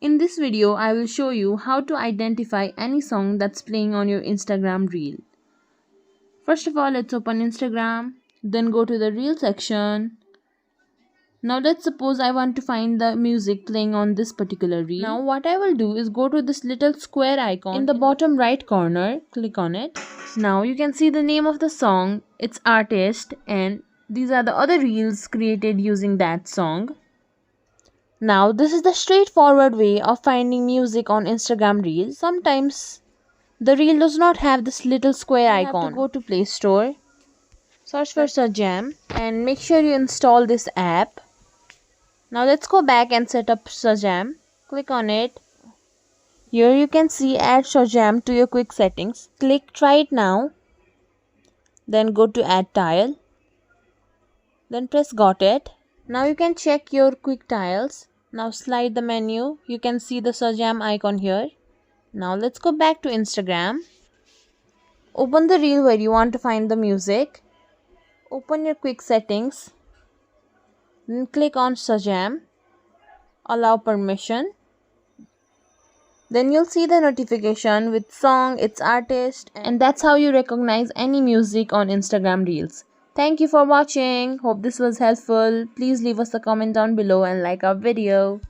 In this video, I will show you how to identify any song that's playing on your Instagram reel. First of all, let's open Instagram, then go to the reel section. Now let's suppose I want to find the music playing on this particular reel. Now what I will do is go to this little square icon in the bottom right corner, click on it. Now you can see the name of the song, its artist, and these are the other reels created using that song. Now this is the straightforward way of finding music on Instagram Reels. Sometimes the reel does not have this little square icon. You have to go to Play Store, search for Sajam, and make sure you install this app. Now let's go back and set up Sajam. Click on it. Here you can see Add Sajam to your quick settings. Click Try It Now. Then go to Add Tile. Then press Got It. Now you can check your quick tiles. Now slide the menu. You can see the Sajam icon here. Now let's go back to Instagram. Open the reel where you want to find the music. Open your quick settings. Then click on Sajam. Allow permission. Then you'll see the notification with song, its artist, and that's how you recognize any music on Instagram Reels. Thank you for watching. Hope this was helpful. Please leave us a comment down below and like our video.